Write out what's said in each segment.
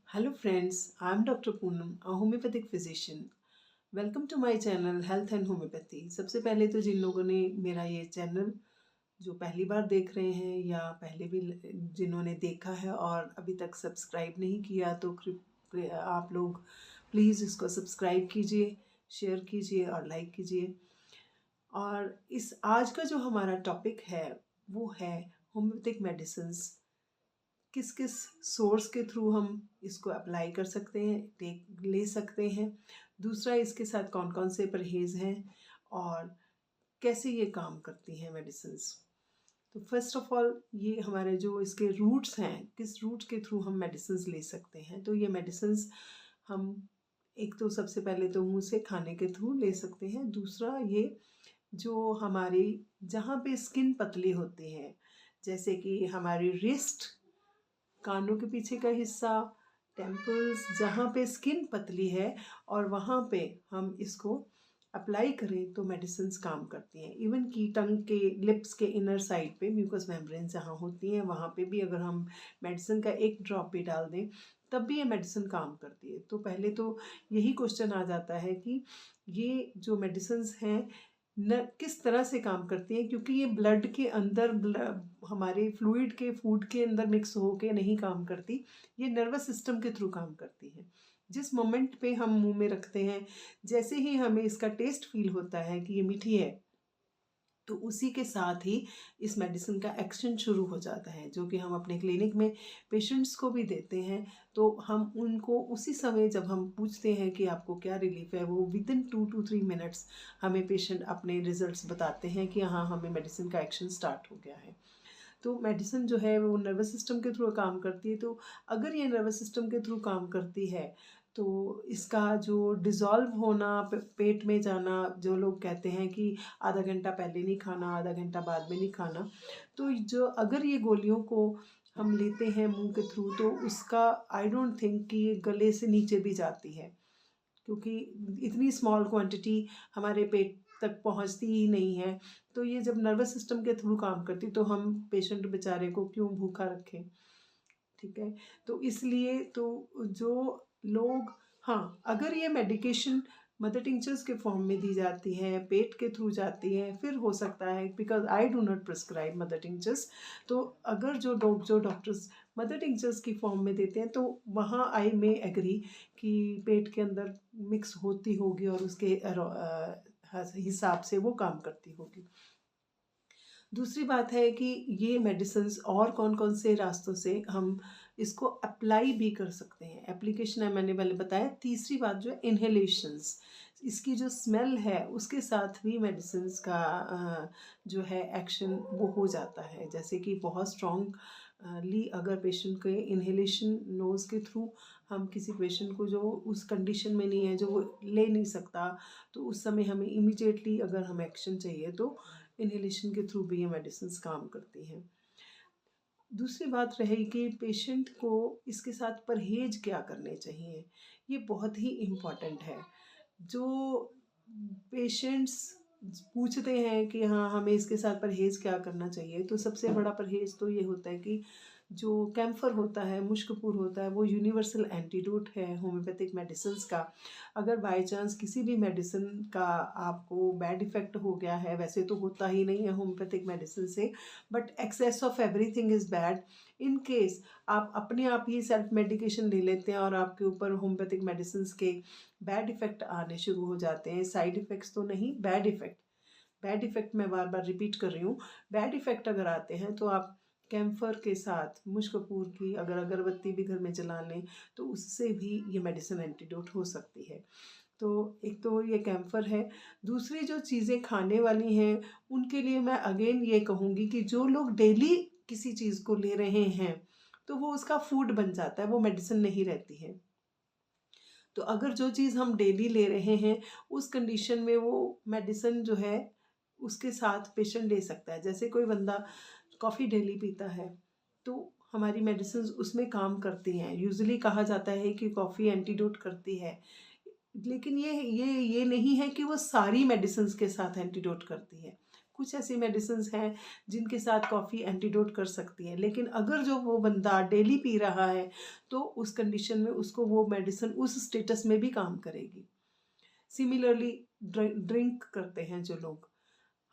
Hello friends, I am Dr. Poonam, a homeopathic physician. Welcome to my channel health and homeopathy. सबसे पहले तो जिन लोगों ने मेरा ये चैनल जो पहली बार देख रहे हैं या पहले भी जिन्होंने देखा है और अभी तक सब्सक्राइब नहीं किया तो आप लोग प्लीज़ इसको सब्सक्राइब कीजिए, शेयर कीजिए और लाइक कीजिए। और इस आज का जो हमारा टॉपिक है वो है होम्योपैथिक मेडिसिन्स। किस किस सोर्स के थ्रू हम इसको अप्लाई कर सकते हैं, ले सकते हैं। दूसरा, इसके साथ कौन कौन से परहेज़ हैं और कैसे ये काम करती हैं मेडिसिन्स। तो फर्स्ट ऑफ ऑल, ये हमारे जो इसके रूट्स हैं, किस रूट्स के थ्रू हम मेडिसिन्स ले सकते हैं। तो ये मेडिसिन्स हम एक तो सबसे पहले तो मुंह से खाने के थ्रू ले सकते हैं। दूसरा, ये जो हमारी जहाँ पे स्किन पतली होती है, जैसे कि हमारी रिस्ट, कानों के पीछे का हिस्सा, टेम्पल्स, जहाँ पे स्किन पतली है और वहाँ पे हम इसको अप्लाई करें तो मेडिसिन्स काम करती हैं। इवन की टंग के, लिप्स के इनर साइड पे म्यूकस मेम्ब्रेन जहाँ होती हैं वहाँ पे भी अगर हम मेडिसिन का एक ड्रॉप भी डाल दें तब भी ये मेडिसिन काम करती है। तो पहले तो यही क्वेश्चन आ जाता है कि ये जो मेडिसिन्स हैं न किस तरह से काम करती हैं, क्योंकि ये ब्लड के अंदर हमारे फ्लूइड के, फूड के अंदर मिक्स होके नहीं काम करती। ये नर्वस सिस्टम के थ्रू काम करती है। जिस मोमेंट पे हम मुंह में रखते हैं, जैसे ही हमें इसका टेस्ट फील होता है कि ये मीठी है, तो उसी के साथ ही इस मेडिसिन का एक्शन शुरू हो जाता है, जो कि हम अपने क्लिनिक में पेशेंट्स को भी देते हैं। तो हम उनको उसी समय जब हम पूछते हैं कि आपको क्या रिलीफ है, वो विदिन 2 to 3 मिनट्स हमें पेशेंट अपने रिजल्ट्स बताते हैं कि हाँ, हमें मेडिसिन का एक्शन स्टार्ट हो गया है। तो मेडिसिन जो है वो नर्वस सिस्टम के थ्रू काम करती है। तो अगर ये नर्वस सिस्टम के थ्रू काम करती है तो इसका जो डिज़ोल्व होना, पेट में जाना, जो लोग कहते हैं कि आधा घंटा पहले नहीं खाना, आधा घंटा बाद में नहीं खाना, तो जो अगर ये गोलियों को हम लेते हैं मुंह के थ्रू तो उसका आई डोंट थिंक कि ये गले से नीचे भी जाती है, क्योंकि इतनी स्मॉल क्वांटिटी हमारे पेट तक पहुंचती ही नहीं है। तो ये जब नर्वस सिस्टम के थ्रू काम करती तो हम पेशेंट बेचारे को क्यों भूखा रखें। ठीक है, तो इसलिए तो जो लोग, हाँ, अगर ये मेडिकेशन मदर टिंचर्स के फॉर्म में दी जाती है, पेट के थ्रू जाती है, फिर हो सकता है, because I do not prescribe mother tinctures. तो अगर जो डॉक्टर्स मदर टिंचर्स की फॉर्म में देते हैं तो वहाँ आई मे एग्री कि पेट के अंदर मिक्स होती होगी और उसके हिसाब से वो काम करती होगी। दूसरी बात है कि ये मेडिसिन्स और कौन कौन से रास्तों से हम इसको अप्लाई भी कर सकते हैं। एप्लीकेशन है, मैंने पहले बताया। तीसरी बात जो है इन्हेलेशंस, इसकी जो स्मेल है उसके साथ भी मेडिसिन्स का जो है एक्शन वो हो जाता है। जैसे कि बहुत स्ट्रॉन्गली अगर पेशेंट के इन्हेलेशन नोज़ के थ्रू हम किसी पेशेंट को जो उस कंडीशन में नहीं है, जो वो ले नहीं सकता, तो उस समय हमें इमीडिएटली अगर हमें एक्शन चाहिए तो इन्हेलेशन के थ्रू भी ये मेडिसिन्स काम करती हैं। दूसरी बात रही कि पेशेंट को इसके साथ परहेज़ क्या करने चाहिए, ये बहुत ही इम्पॉर्टेंट है। जो पेशेंट्स पूछते हैं कि हाँ, हमें इसके साथ परहेज़ क्या करना चाहिए, तो सबसे बड़ा परहेज़ तो ये होता है कि जो कैम्फर होता है, मुश्कपुर होता है, वो यूनिवर्सल एंटीडोट है होम्योपैथिक मेडिसिन्स का। अगर बाय चांस किसी भी मेडिसिन का आपको बैड इफ़ेक्ट हो गया है, वैसे तो होता ही नहीं है होम्योपैथिक मेडिसिन से, but excess of everything is bad. In case आप अपने आप ही सेल्फ मेडिकेशन ले लेते हैं और आपके ऊपर होम्योपैथिक मेडिसिन्स के बैड इफ़ेक्ट आने शुरू हो जाते हैं, साइड इफ़ेक्ट्स तो नहीं, बैड इफ़ेक्ट, बैड इफ़ेक्ट मैं बार बार रिपीट कर रही हूँ, बैड इफ़ेक्ट अगर आते हैं तो आप कैम्फर के साथ मुश्क-कपूर की अगर अगरबत्ती भी घर में जला लें तो उससे भी ये मेडिसिन एंटीडोट हो सकती है। तो एक तो ये कैम्फर है। दूसरी जो चीज़ें खाने वाली हैं उनके लिए मैं अगेन ये कहूँगी कि जो लोग डेली किसी चीज़ को ले रहे हैं तो वो उसका फूड बन जाता है, वो मेडिसिन नहीं रहती है। तो अगर जो चीज़ हम डेली ले रहे हैं उस कंडीशन में वो मेडिसिन जो है उसके साथ पेशेंट ले सकता है। जैसे कोई बंदा कॉफ़ी डेली पीता है तो हमारी मेडिसिन्स उसमें काम करती हैं। यूजुअली कहा जाता है कि कॉफ़ी एंटीडोट करती है, लेकिन ये नहीं है कि वो सारी मेडिसिन्स के साथ एंटीडोट करती है। कुछ ऐसी मेडिसिन्स हैं जिनके साथ कॉफ़ी एंटीडोट कर सकती है, लेकिन अगर जो वो बंदा डेली पी रहा है तो उस कंडीशन में उसको वो मेडिसिन उस स्टेटस में भी काम करेगी। सिमिलरली ड्रिंक करते हैं जो लोग,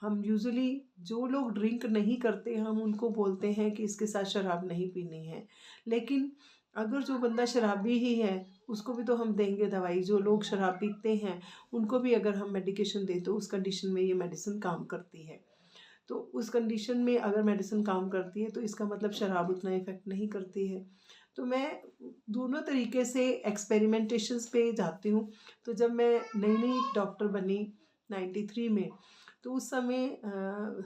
हम यूजुअली जो लोग ड्रिंक नहीं करते हम उनको बोलते हैं कि इसके साथ शराब नहीं पीनी है, लेकिन अगर जो बंदा शराबी ही है उसको भी तो हम देंगे दवाई। जो लोग शराब पीते हैं उनको भी अगर हम मेडिकेशन दें तो उस कंडीशन में ये मेडिसिन काम करती है। तो उस कंडीशन में अगर मेडिसिन काम करती है तो इसका मतलब शराब उतना इफ़ेक्ट नहीं करती है। तो मैं दोनों तरीके से एक्सपेरिमेंटेशंस पे जाती हूँ। तो जब मैं नई डॉक्टर बनी 93 में, तो उस समय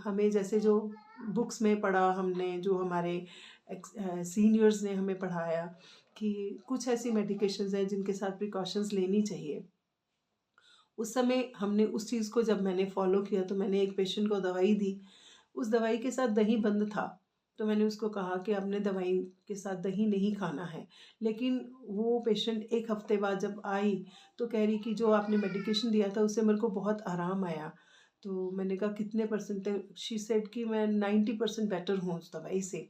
हमें जैसे जो बुक्स में पढ़ा हमने, जो हमारे सीनियर्स ने हमें पढ़ाया कि कुछ ऐसी मेडिकेशंस हैं जिनके साथ प्रिकॉशंस लेनी चाहिए। उस समय हमने उस चीज़ को जब मैंने फॉलो किया तो मैंने एक पेशेंट को दवाई दी, उस दवाई के साथ दही बंद था। तो मैंने उसको कहा कि आपने दवाई के साथ दही नहीं खाना है, लेकिन वो पेशेंट 1 हफ्ते बाद जब आई तो कह रही कि जो आपने मेडिकेशन दिया था उससे मेरे को बहुत आराम आया। तो मैंने कहा कितने परसेंट थे? शी सेड कि मैं 90% बेटर हूँ उस दवाई से।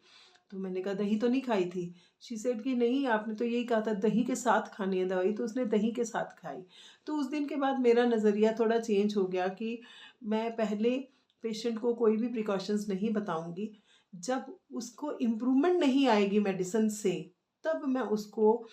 तो मैंने कहा दही तो नहीं खाई थी? शी सेड कि नहीं, आपने तो यही कहा था दही के साथ खानी है दवाई, तो उसने दही के साथ खाई। तो उस दिन के बाद मेरा नज़रिया थोड़ा चेंज हो गया कि मैं पहले पेशेंट को कोई भी प्रिकॉशंस नहीं बताऊंगी। जब उसको इम्प्रूवमेंट नहीं आएगी मेडिसिन से तब मैं उसको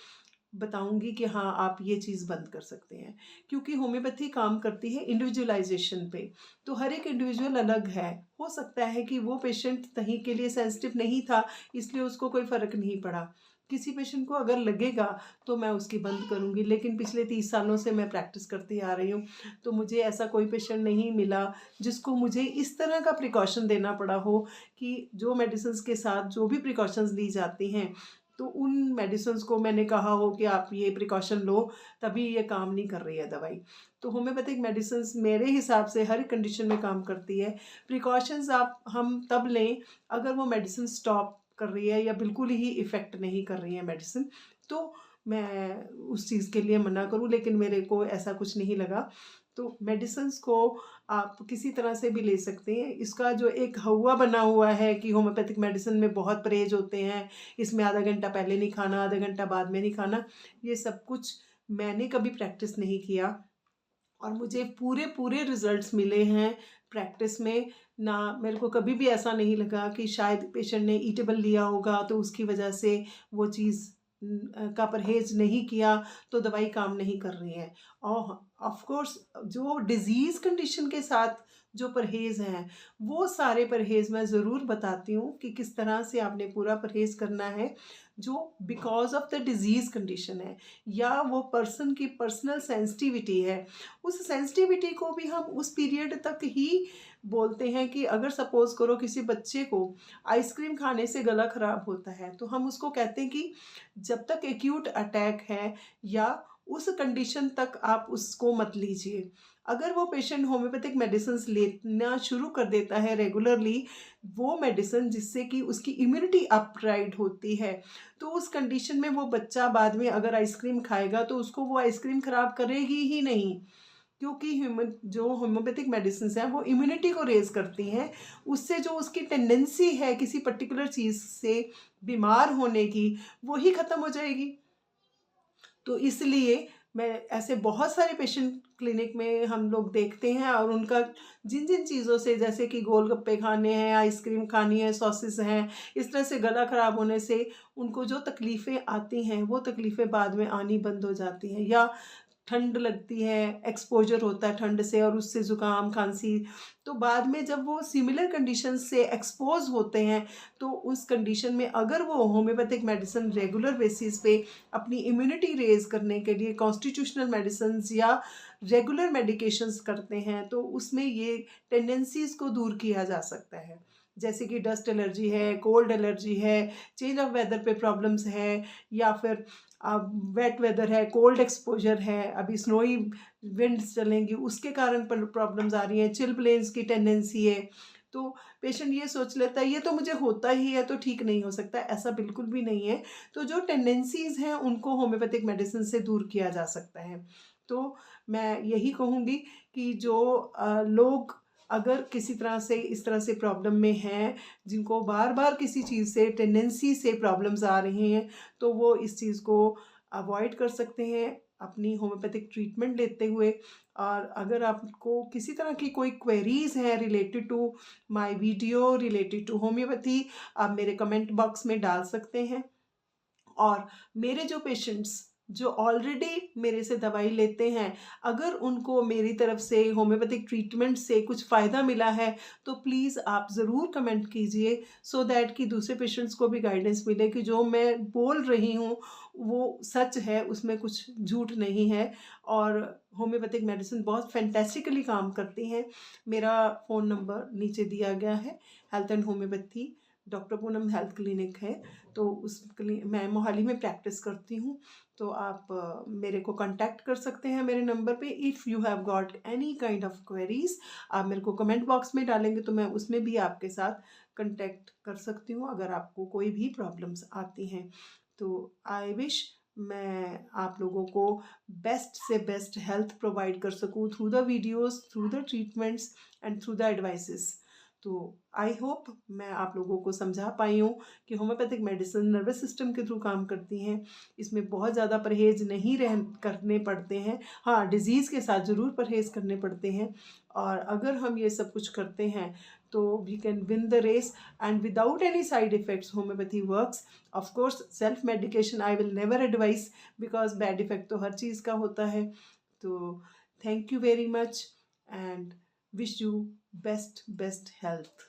बताऊंगी कि हाँ आप ये चीज़ बंद कर सकते हैं, क्योंकि होम्योपैथी काम करती है इंडिविजुअलाइजेशन पे। तो हर एक इंडिविजुअल अलग है। हो सकता है कि वो पेशेंट दही के लिए सेंसिटिव नहीं था इसलिए उसको कोई फ़र्क नहीं पड़ा। किसी पेशेंट को अगर लगेगा तो मैं उसकी बंद करूंगी, लेकिन पिछले 30 सालों से मैं प्रैक्टिस करती आ रही हूँ तो मुझे ऐसा कोई पेशेंट नहीं मिला जिसको मुझे इस तरह का प्रिकॉशन देना पड़ा हो कि जो मेडिसिन के साथ जो भी प्रिकॉशंस ली जाती हैं तो उन मेडिसिन्स को मैंने कहा हो कि आप ये प्रिकॉशन लो तभी ये काम नहीं कर रही है दवाई। तो होम्योपैथिक मेडिसिन्स मेरे हिसाब से हर कंडीशन में काम करती है। प्रिकॉशंस आप हम तब लें अगर वो मेडिसिन स्टॉप कर रही है या बिल्कुल ही इफ़ेक्ट नहीं कर रही है मेडिसिन, तो मैं उस चीज़ के लिए मना करूँ, लेकिन मेरे को ऐसा कुछ नहीं लगा। तो मेडिसिन्स को आप किसी तरह से भी ले सकते हैं। इसका जो एक हौवा बना हुआ है कि होम्योपैथिक मेडिसिन में बहुत परहेज होते हैं, इसमें आधा घंटा पहले नहीं खाना, आधा घंटा बाद में नहीं खाना, ये सब कुछ मैंने कभी प्रैक्टिस नहीं किया और मुझे पूरे पूरे रिजल्ट्स मिले हैं प्रैक्टिस में। ना मेरे को कभी भी ऐसा नहीं लगा कि शायद पेशेंट ने ईटेबल लिया होगा तो उसकी वजह से वो चीज़ का परहेज नहीं किया तो दवाई काम नहीं कर रही है। और ऑफ कोर्स जो डिजीज़ कंडीशन के साथ जो परहेज़ हैं वो सारे परहेज़ मैं ज़रूर बताती हूँ कि किस तरह से आपने पूरा परहेज़ करना है, जो because of the disease condition है या वो पर्सन की पर्सनल सेंसिटिविटी है। उस सेंसिटिविटी को भी हम उस पीरियड तक ही बोलते हैं कि अगर सपोज़ करो किसी बच्चे को आइसक्रीम खाने से गला ख़राब होता है तो हम उसको कहते हैं कि जब तक एक्यूट अटैक है या उस कंडीशन तक आप उसको मत लीजिए। अगर वो पेशेंट होम्योपैथिक मेडिसिन्स लेना शुरू कर देता है रेगुलरली, वो मेडिसिन जिससे कि उसकी इम्यूनिटी अपराइट होती है, तो उस कंडीशन में वो बच्चा बाद में अगर आइसक्रीम खाएगा तो उसको वो आइसक्रीम ख़राब करेगी ही नहीं, क्योंकि जो होम्योपैथिक मेडिसिन्स हैं वो इम्यूनिटी को रेज़ करती हैं। उससे जो उसकी टेंडेंसी है किसी पर्टिकुलर चीज़ से बीमार होने की, वो ही ख़त्म हो जाएगी। तो इसलिए मैं ऐसे बहुत सारे पेशेंट क्लिनिक में हम लोग देखते हैं और उनका जिन जिन चीज़ों से, जैसे कि गोलगप्पे खाने हैं, आइसक्रीम खानी है, सॉसेस हैं, इस तरह से गला ख़राब होने से उनको जो तकलीफ़ें आती हैं वो तकलीफ़ें बाद में आनी बंद हो जाती हैं। या ठंड लगती है, एक्सपोज़र होता है ठंड से और उससे ज़ुकाम, खांसी, तो बाद में जब वो सिमिलर कंडीशन से एक्सपोज़ होते हैं तो उस कंडीशन में अगर वो होम्योपैथिक मेडिसिन रेगुलर बेसिस पे अपनी इम्यूनिटी रेज़ करने के लिए कॉन्स्टिट्यूशनल मेडिसिन्स या रेगुलर मेडिकेशंस करते हैं तो उसमें ये टेंडेंसीज़ को दूर किया जा सकता है। जैसे कि डस्ट एलर्जी है, कोल्ड एलर्जी है, चेंज ऑफ वेदर पे प्रॉब्लम्स है, या फिर वेट वेदर है, कोल्ड एक्सपोजर है, अभी स्नोई विंड्स चलेंगी उसके कारण प्रॉब्लम्स आ रही हैं, चिल ब्लेन्स की टेंडेंसी है। तो पेशेंट ये सोच लेता है ये तो मुझे होता ही है तो ठीक नहीं हो सकता, ऐसा बिल्कुल भी नहीं है। तो जो टेंडेंसीज़ हैं उनको होम्योपैथिक मेडिसिन से दूर किया जा सकता है। तो मैं यही कहूँगी कि जो लोग अगर किसी तरह से इस तरह से प्रॉब्लम में हैं, जिनको बार बार किसी चीज़ से टेंडेंसी से प्रॉब्लम्स आ रही हैं, तो वो इस चीज़ को अवॉइड कर सकते हैं अपनी होम्योपैथिक ट्रीटमेंट लेते हुए। और अगर आपको किसी तरह की कोई क्वेरीज हैं related to my video, related to homeopathy, आप मेरे कमेंट बॉक्स में डाल सकते हैं। और मेरे जो पेशेंट्स जो ऑलरेडी मेरे से दवाई लेते हैं, अगर उनको मेरी तरफ से होम्योपैथिक ट्रीटमेंट से कुछ फ़ायदा मिला है, तो प्लीज़ आप ज़रूर कमेंट कीजिए, सो दैट कि दूसरे पेशेंट्स को भी गाइडेंस मिले कि जो मैं बोल रही हूँ वो सच है, उसमें कुछ झूठ नहीं है। और होम्योपैथिक मेडिसिन बहुत फैंटास्टिकली काम करती हैं। मेरा फ़ोन नंबर नीचे दिया गया है। Health and homeopathy doctor Poonam health clinic है, तो मैं मोहाली में प्रैक्टिस करती हूँ। तो आप मेरे को कांटेक्ट कर सकते हैं मेरे नंबर पे। If you have got any kind of queries, आप मेरे को कमेंट बॉक्स में डालेंगे तो मैं उसमें भी आपके साथ कांटेक्ट कर सकती हूँ अगर आपको कोई भी प्रॉब्लम्स आती हैं। तो आई विश मैं आप लोगों को बेस्ट से बेस्ट हेल्थ प्रोवाइड कर सकूँ through the videos, through the treatments and through the advices. तो आई होप मैं आप लोगों को समझा पाई हूँ कि होम्योपैथिक मेडिसिन नर्वस सिस्टम के थ्रू काम करती हैं। इसमें बहुत ज़्यादा परहेज़ नहीं करने पड़ते हैं। हाँ, डिज़ीज़ के साथ ज़रूर परहेज़ करने पड़ते हैं। और अगर हम ये सब कुछ करते हैं तो we can win the race and without any side effects homeopathy works. Of course self medication I will never advise, because bad effect तो हर चीज़ का होता है। तो thank you very much and wish you best health.